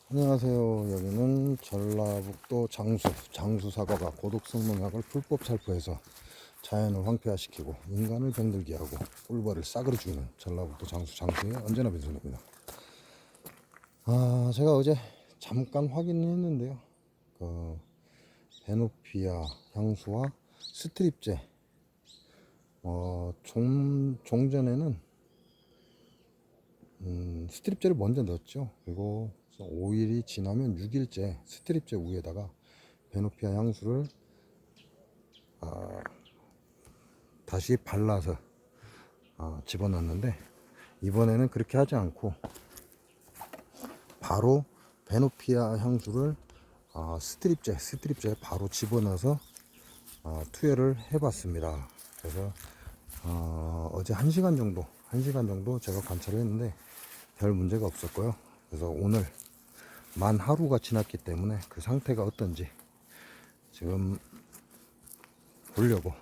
안녕하세요. 여기는 전라북도 장수 사과가 고독성 농약을 불법 살포해서 자연을 황폐화시키고 인간을 병들게 하고 꿀벌을 싸그리 죽이는 전라북도 장수의 언제나 빈손입니다. 제가 어제 잠깐 확인했는데요. 그 베노피아 향수와 스트립제 종전에는 스트립제를 먼저 넣었죠. 그리고 5일이 지나면 6일째 스트립제 위에다가 베노피아 향수를 다시 발라서 집어넣었는데, 이번에는 그렇게 하지 않고 바로 베노피아 향수를 스트립제에 바로 집어넣어서 투여를 해봤습니다. 그래서 어제 1시간 정도 제가 관찰을 했는데 별 문제가 없었고요. 그래서 오늘 만 하루가 지났기 때문에 그 상태가 어떤지 지금 보려고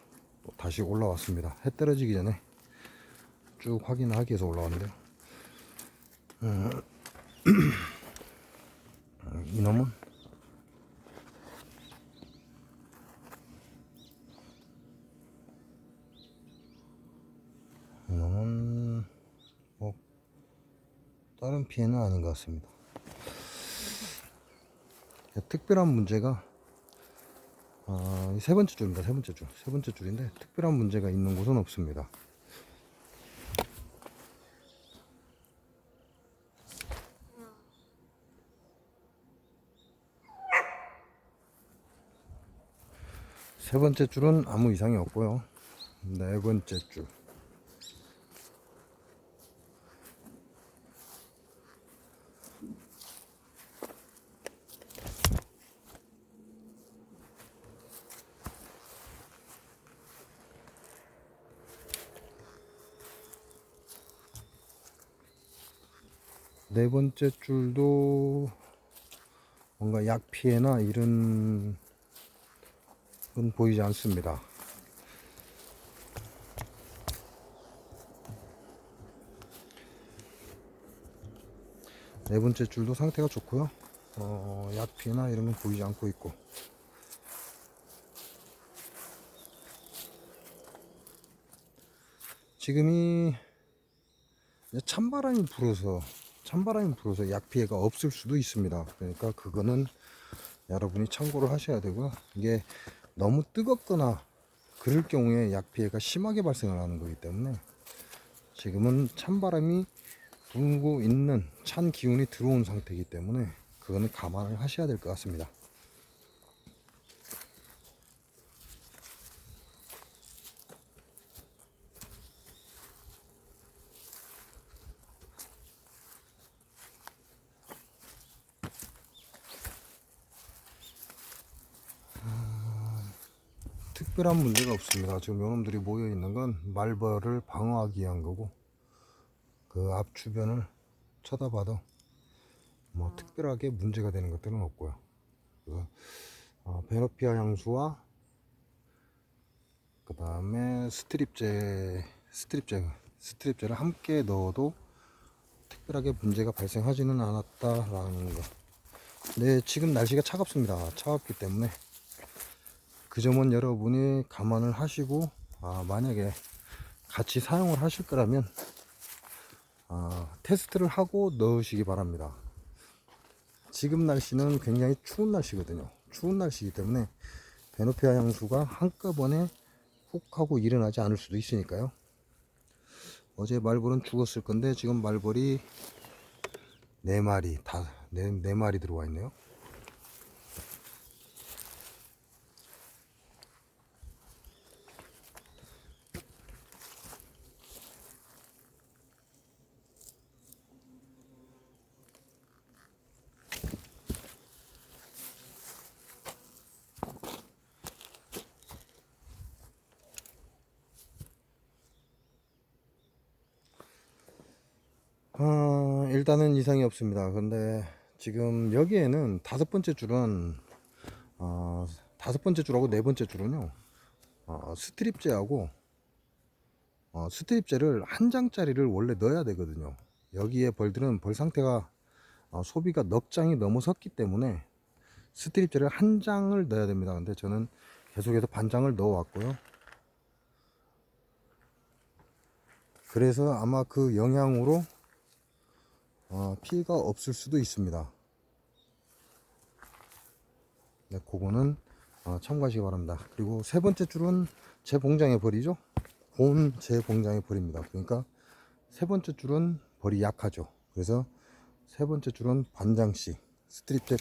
다시 올라왔습니다. 해 떨어지기 전에 쭉 확인하기 위해서 올라왔는데요. 이놈은 뭐 다른 피해는 아닌 것 같습니다. 특별한 문제가 세 번째 줄입니다. 세 번째 줄인데 특별한 문제가 있는 곳은 없습니다. 세 번째 줄은 아무 이상이 없고요. 네 번째 줄, 네 번째 줄도 뭔가 약 피해나 이런 건 보이지 않습니다. 네 번째 줄도 상태가 좋고요. 약 피해나 이런 건 보이지 않고 있고, 지금이 찬바람이 불어서 약 피해가 없을 수도 있습니다. 그러니까 그거는 여러분이 참고를 하셔야 되고요. 이게 너무 뜨겁거나 그럴 경우에 약 피해가 심하게 발생을 하는 거기 때문에 지금은 찬바람이 불고 있는 찬 기운이 들어온 상태이기 때문에 그거는 감안을 하셔야 될 것 같습니다. 특별한 문제가 없습니다. 지금 요놈들이 모여 있는 건 말벌을 방어하기 위한 거고, 그 앞 주변을 쳐다봐도 뭐 특별하게 문제가 되는 것들은 없고요. 그래서 베노피아 향수와 그 다음에 스트립제를 함께 넣어도 특별하게 문제가 발생하지는 않았다라는 거. 네, 지금 날씨가 차갑기 때문에 그 점은 여러분이 감안을 하시고, 만약에 같이 사용을 하실 거라면 테스트를 하고 넣으시기 바랍니다. 지금 날씨는 굉장히 추운 날씨거든요. 추운 날씨이기 때문에 베노피아 향수가 한꺼번에 훅 하고 일어나지 않을 수도 있으니까요. 어제 말벌은 죽었을 건데 지금 말벌이 4마리, 4마리 들어와 있네요. 일단은 이상이 없습니다. 근데 지금 여기에는 다섯 번째 줄은 다섯 번째 줄하고 네 번째 줄은요, 스트립제하고 스트립제를 한 장짜리를 원래 넣어야 되거든요. 여기에 벌들은 벌 상태가 소비가 넉 장이 넘어섰기 때문에 스트립제를 한 장을 넣어야 됩니다. 근데 저는 계속해서 반 장을 넣어 왔고요. 그래서 아마 그 영향으로 피해가 없을 수도 있습니다. 네, 그거는 참고하시기 바랍니다. 그리고 세 번째 줄은 제 봉장에 버리죠. 본 제 봉장에 버립니다. 그러니까 세 번째 줄은 벌이 약하죠. 그래서 세 번째 줄은 반장씩, 스트립제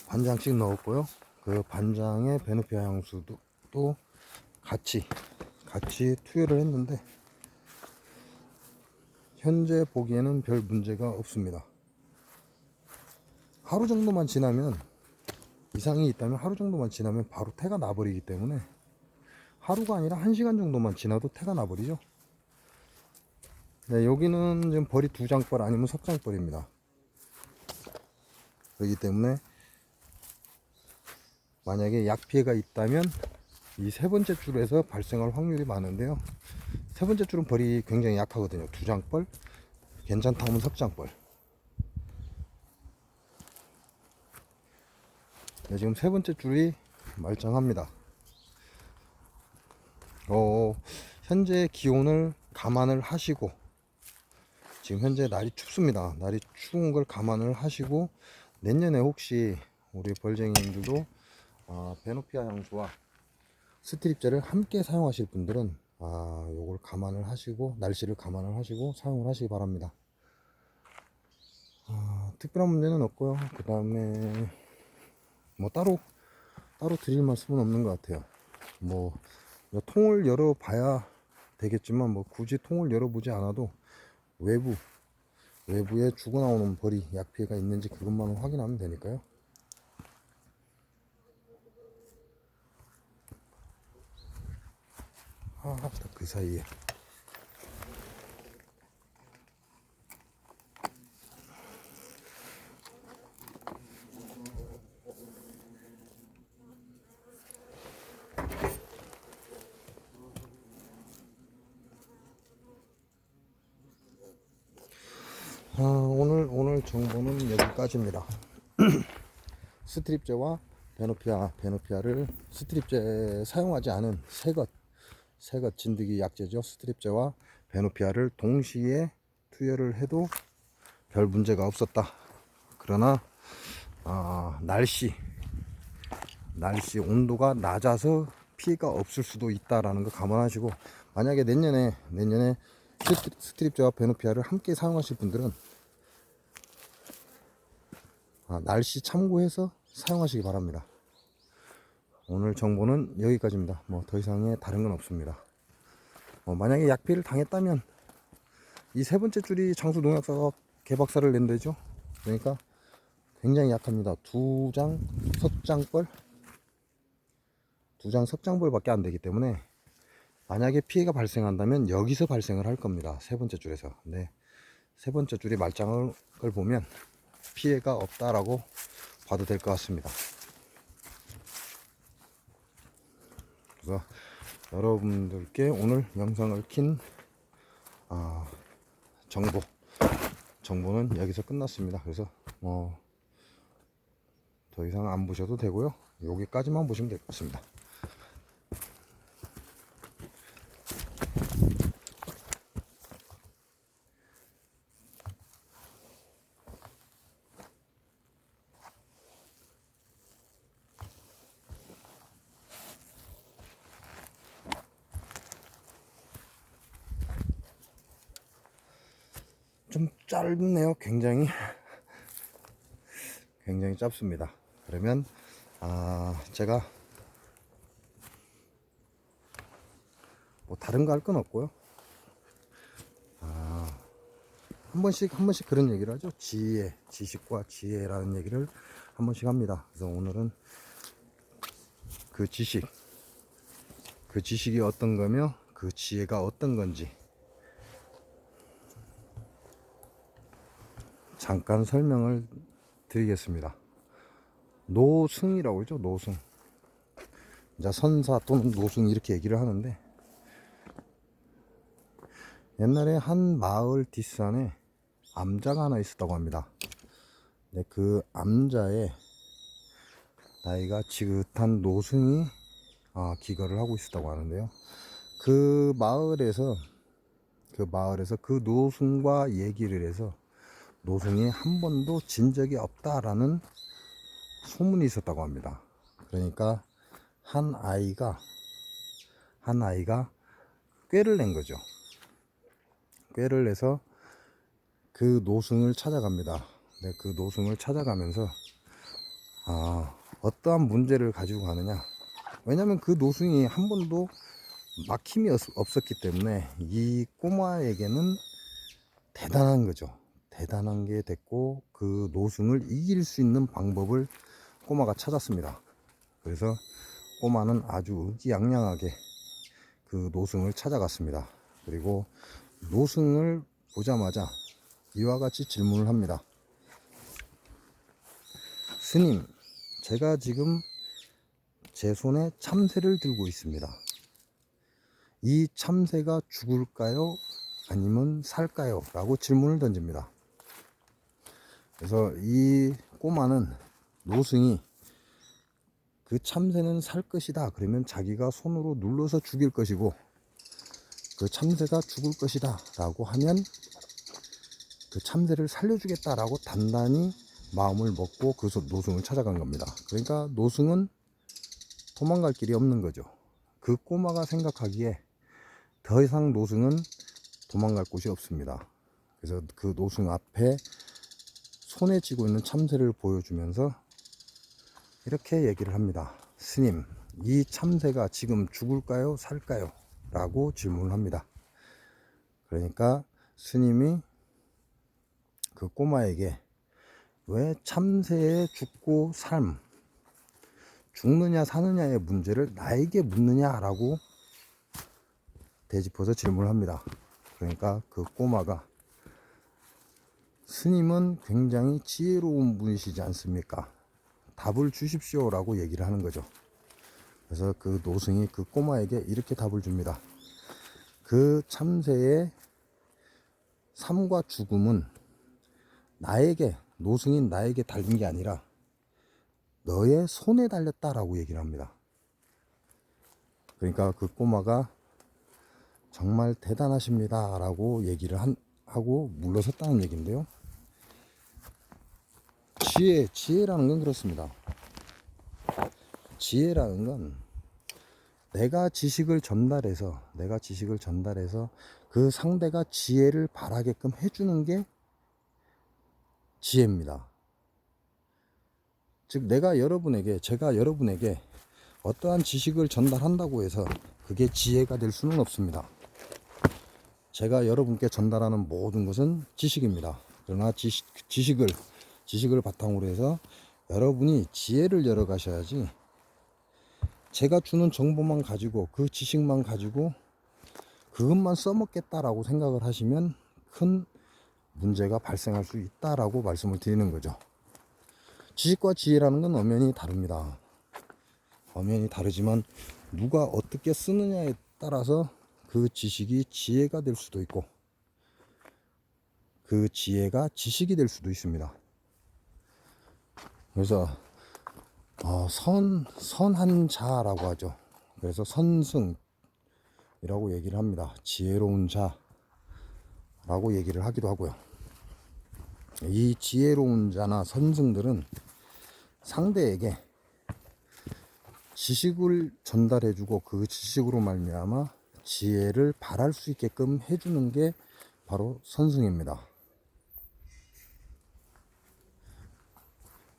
반장씩 넣었고요. 그 반장에 베누피아 향수도 또 같이 투여를 했는데 현재 보기에는 별 문제가 없습니다. 하루 정도만 지나면, 이상이 있다면 하루 정도만 지나면 바로 태가 나버리기 때문에, 하루가 아니라 1시간 정도만 지나도 태가 나버리죠. 네, 여기는 지금 벌이 2장벌 아니면 석장벌입니다. 그렇기 때문에 만약에 약 피해가 있다면 이 세 번째 줄에서 발생할 확률이 많은데요. 세 번째 줄은 벌이 굉장히 약하거든요. 2장벌, 괜찮다 하면 석장벌. 네, 지금 세 번째 줄이 말짱합니다. 현재 기온을 감안을 하시고, 지금 현재 날이 춥습니다. 날이 추운 걸 감안을 하시고, 내년에 혹시 우리 벌쟁이님들도 베노피아 향수와 스트립제를 함께 사용하실 분들은 요걸 감안을 하시고, 날씨를 감안을 하시고 사용을 하시기 바랍니다. 특별한 문제는 없고요. 그 다음에 뭐 따로 드릴 말씀은 없는 것 같아요. 뭐 통을 열어 봐야 되겠지만, 뭐 굳이 통을 열어보지 않아도 외부에 죽어 나오는 벌이 약 피해가 있는지 그것만 확인하면 되니까요. 그 사이에 오늘 정보는 여기까지입니다. 스트립제와 베노피아를, 스트립제 사용하지 않은 새것 진드기 약제죠. 스트립제와 베노피아를 동시에 투여를 해도 별 문제가 없었다. 그러나 날씨 온도가 낮아서 피해가 없을 수도 있다라는 거 감안하시고, 만약에 내년에 스트립제와 베노피아를 함께 사용하실 분들은 날씨 참고해서 사용하시기 바랍니다. 오늘 정보는 여기까지입니다. 뭐 더 이상의 다른 건 없습니다. 만약에 약피해를 당했다면 이 세 번째 줄이 장수 농약사가 개박살을 낸대죠. 그러니까 굉장히 약합니다. 2장 석장벌밖에 안 되기 때문에, 만약에 피해가 발생한다면 여기서 발생을 할 겁니다. 세 번째 줄에서. 근데 세 번째 줄이 말짱을 보면 피해가 없다라고 봐도 될 것 같습니다. 그래서 여러분들께 오늘 영상을 킨 정보는 여기서 끝났습니다. 그래서 더 이상 안 보셔도 되고요. 여기까지만 보시면 될 것 같습니다. 좀 짧네요. 굉장히 짧습니다. 그러면 제가 뭐 다른 거 할 건 없고요. 한 번씩 그런 얘기를 하죠. 지식과 지혜라는 얘기를 한 번씩 합니다. 그래서 오늘은 그 지식이 어떤 거며 그 지혜가 어떤 건지 잠깐 설명을 드리겠습니다. 노승이라고 그러죠. 노승. 이제 선사 또는 노승 이렇게 얘기를 하는데, 옛날에 한 마을 뒷산에 암자가 하나 있었다고 합니다. 근데 그 암자에 나이가 지긋한 노승이 기거를 하고 있었다고 하는데요. 그 마을에서 그 노승과 얘기를 해서 노승이 한 번도 진 적이 없다라는 소문이 있었다고 합니다. 그러니까 한 아이가 꾀를 낸 거죠. 꾀를 내서 그 노승을 찾아갑니다. 네, 그 노승을 찾아가면서 어떠한 문제를 가지고 가느냐. 왜냐면 그 노승이 한 번도 막힘이 없었기 때문에 이 꼬마에게는 대단한 거죠. 대단한 게 됐고, 그 노승을 이길 수 있는 방법을 꼬마가 찾았습니다. 그래서 꼬마는 아주 의기양양하게 그 노승을 찾아갔습니다. 그리고 노승을 보자마자 이와 같이 질문을 합니다. 스님, 제가 지금 제 손에 참새를 들고 있습니다. 이 참새가 죽을까요? 아니면 살까요? 라고 질문을 던집니다. 그래서 이 꼬마는, 노승이 그 참새는 살 것이다 그러면 자기가 손으로 눌러서 죽일 것이고, 그 참새가 죽을 것이다 라고 하면 그 참새를 살려주겠다 라고 단단히 마음을 먹고 그 노승을 찾아간 겁니다. 그러니까 노승은 도망갈 길이 없는 거죠. 그 꼬마가 생각하기에 더 이상 노승은 도망갈 곳이 없습니다. 그래서 그 노승 앞에 손에 쥐고 있는 참새를 보여주면서 이렇게 얘기를 합니다. 스님, 이 참새가 지금 죽을까요? 살까요? 라고 질문을 합니다. 그러니까 스님이 그 꼬마에게 왜 참새의 죽고 삶, 죽느냐 사느냐의 문제를 나에게 묻느냐라고 되짚어서 질문을 합니다. 그러니까 그 꼬마가, 스님은 굉장히 지혜로운 분이시지 않습니까? 답을 주십시오 라고 얘기를 하는 거죠. 그래서 그 노승이 그 꼬마에게 이렇게 답을 줍니다. 그 참새의 삶과 죽음은 노승인 나에게 달린 게 아니라 너의 손에 달렸다라고 얘기를 합니다. 그러니까 그 꼬마가 정말 대단하십니다 라고 얘기를 하고 물러섰다는 얘기인데요. 지혜라는 건 그렇습니다. 지혜라는 건 내가 지식을 전달해서 그 상대가 지혜를 바라게끔 해주는 게 지혜입니다. 즉 제가 여러분에게 어떠한 지식을 전달한다고 해서 그게 지혜가 될 수는 없습니다. 제가 여러분께 전달하는 모든 것은 지식입니다. 그러나 지식을 바탕으로 해서 여러분이 지혜를 열어가셔야지, 제가 주는 정보만 가지고 그 지식만 가지고 그것만 써먹겠다라고 생각을 하시면 큰 문제가 발생할 수 있다라고 말씀을 드리는 거죠. 지식과 지혜라는 건 엄연히 다릅니다. 엄연히 다르지만 누가 어떻게 쓰느냐에 따라서 그 지식이 지혜가 될 수도 있고 그 지혜가 지식이 될 수도 있습니다. 그래서 선한 자라고 하죠. 그래서 선승이라고 얘기를 합니다. 지혜로운 자라고 얘기를 하기도 하고요. 이 지혜로운 자나 선승들은 상대에게 지식을 전달해주고 그 지식으로 말미암아 지혜를 발할 수 있게끔 해주는 게 바로 선승입니다.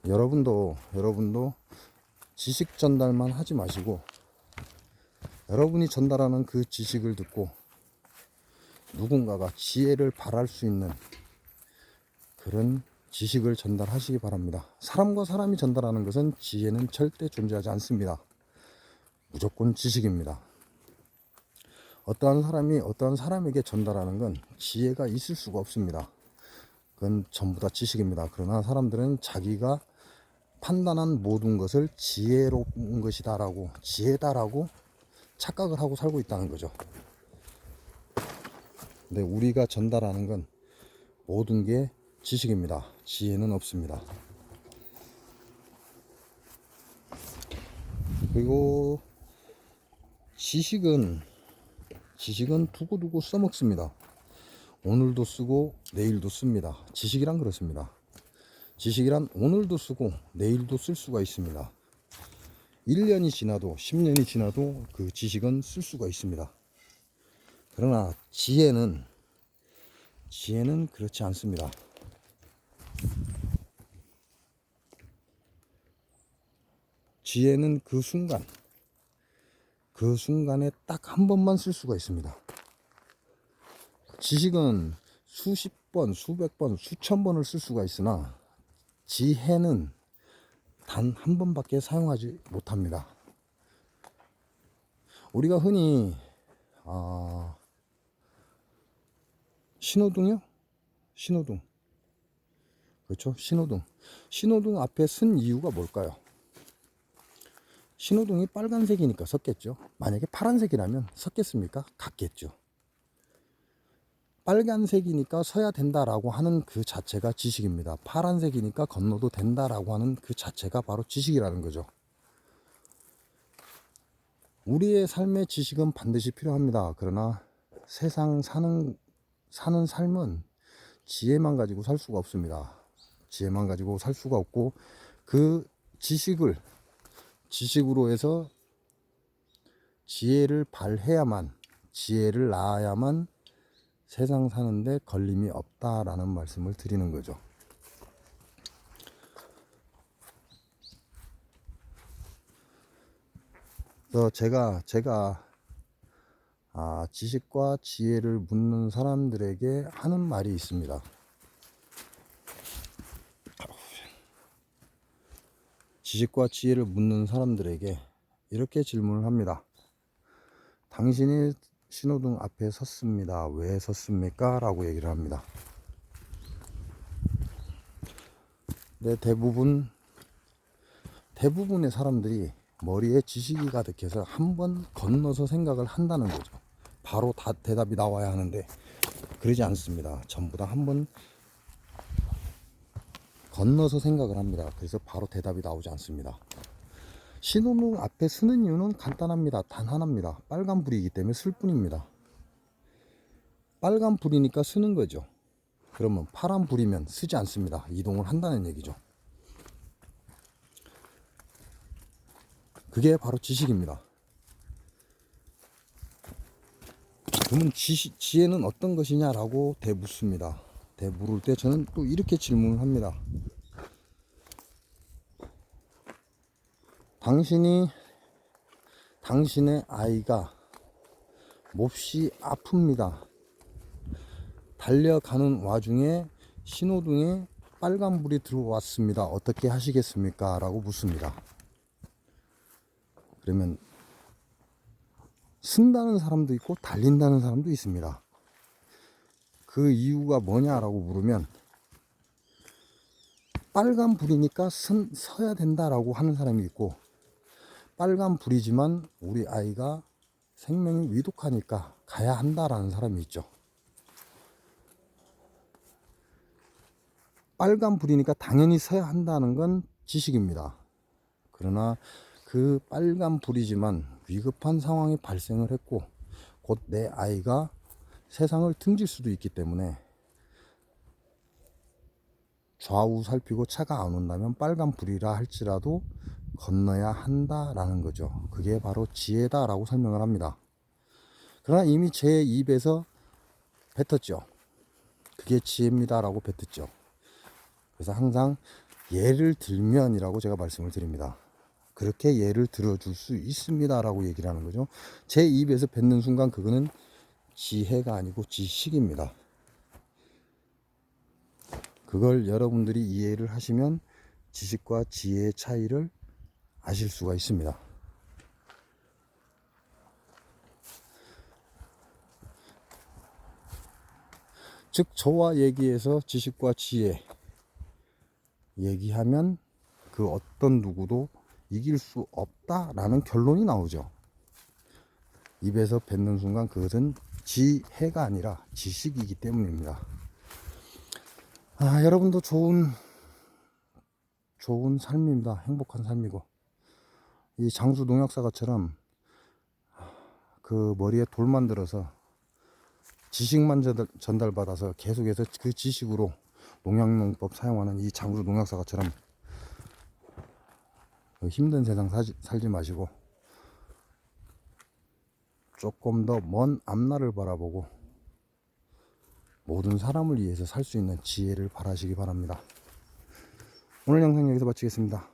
여러분도 지식 전달만 하지 마시고 여러분이 전달하는 그 지식을 듣고 누군가가 지혜를 발할 수 있는 그런 지식을 전달하시기 바랍니다. 사람과 사람이 전달하는 것은 지혜는 절대 존재하지 않습니다. 무조건 지식입니다. 어떠한 사람이 어떠한 사람에게 전달하는 건 지혜가 있을 수가 없습니다. 그건 전부 다 지식입니다. 그러나 사람들은 자기가 판단한 모든 것을 지혜로운 것이다라고, 지혜다라고 착각을 하고 살고 있다는 거죠. 근데 우리가 전달하는 건 모든 게 지식입니다. 지혜는 없습니다. 그리고 지식은 두고두고 써먹습니다. 오늘도 쓰고 내일도 씁니다. 지식이란 그렇습니다. 지식이란 오늘도 쓰고 내일도 쓸 수가 있습니다. 1년이 지나도 10년이 지나도 그 지식은 쓸 수가 있습니다. 그러나 지혜는 그렇지 않습니다. 지혜는 그 순간에 딱 한 번만 쓸 수가 있습니다. 지식은 수십 번, 수백 번, 수천 번을 쓸 수가 있으나 지혜는 단 한 번밖에 사용하지 못합니다. 우리가 흔히 신호등이요? 신호등. 그렇죠? 신호등 앞에 쓴 이유가 뭘까요? 신호등이 빨간색이니까 섰겠죠. 만약에 파란색이라면 섰겠습니까? 갔겠죠. 빨간색이니까 서야 된다라고 하는 그 자체가 지식입니다. 파란색이니까 건너도 된다라고 하는 그 자체가 바로 지식이라는 거죠. 우리의 삶의 지식은 반드시 필요합니다. 그러나 세상 사는 삶은 지혜만 가지고 살 수가 없습니다. 지혜만 가지고 살 수가 없고 그 지식으로 해서 지혜를 발해야만, 지혜를 낳아야만 세상 사는데 걸림이 없다라는 말씀을 드리는 거죠. 그래서 제가 지식과 지혜를 묻는 사람들에게 하는 말이 있습니다. 지식과 지혜를 묻는 사람들에게 이렇게 질문을 합니다. 당신이 신호등 앞에 섰습니다. 왜 섰습니까? 라고 얘기를 합니다. 근데 대부분의 사람들이 머리에 지식이 가득해서 한번 건너서 생각을 한다는 거죠. 바로 다 대답이 나와야 하는데 그러지 않습니다. 전부 다 한번 건너서 생각을 합니다. 그래서 바로 대답이 나오지 않습니다. 신호등 앞에 서는 이유는 간단합니다. 단 하나입니다. 빨간 불이기 때문에 쓸 뿐입니다. 빨간 불이니까 쓰는 거죠. 그러면 파란 불이면 쓰지 않습니다. 이동을 한다는 얘기죠. 그게 바로 지식입니다. 그러면 지혜는 어떤 것이냐라고 대묻습니다. 대물을 때 저는 또 이렇게 질문을 합니다. 당신의 아이가 몹시 아픕니다. 달려가는 와중에 신호등에 빨간불이 들어왔습니다. 어떻게 하시겠습니까? 라고 묻습니다. 그러면 쓴다는 사람도 있고 달린다는 사람도 있습니다. 그 이유가 뭐냐라고 물으면 빨간불이니까 서야 된다라고 하는 사람이 있고, 빨간불이지만 우리 아이가 생명이 위독하니까 가야 한다라는 사람이 있죠. 빨간불이니까 당연히 서야 한다는 건 지식입니다. 그러나 그 빨간불이지만 위급한 상황이 발생을 했고 곧 내 아이가 세상을 등질 수도 있기 때문에 좌우 살피고 차가 안 온다면 빨간불이라 할지라도 건너야 한다라는 거죠. 그게 바로 지혜다라고 설명을 합니다. 그러나 이미 제 입에서 뱉었죠. 그게 지혜입니다라고 뱉었죠. 그래서 항상 예를 들면이라고 제가 말씀을 드립니다. 그렇게 예를 들어줄 수 있습니다라고 얘기를 하는 거죠. 제 입에서 뱉는 순간 그거는 지혜가 아니고 지식입니다. 그걸 여러분들이 이해를 하시면 지식과 지혜의 차이를 아실 수가 있습니다. 즉 저와 얘기해서 지식과 지혜 얘기하면 그 어떤 누구도 이길 수 없다라는 결론이 나오죠. 입에서 뱉는 순간 그것은 지혜가 아니라 지식이기 때문입니다. 여러분도 좋은 삶입니다. 행복한 삶이고, 이 장수 농약사가처럼 그 머리에 돌 만들어서 지식만 전달받아서 계속해서 그 지식으로 농약농법 사용하는 이 장수 농약사가처럼 힘든 세상 살지 마시고 조금 더 먼 앞날을 바라보고 모든 사람을 위해서 살 수 있는 지혜를 바라시기 바랍니다. 오늘 영상 여기서 마치겠습니다.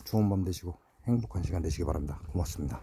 좋은 밤 되시고 행복한 시간 되시기 바랍니다. 고맙습니다.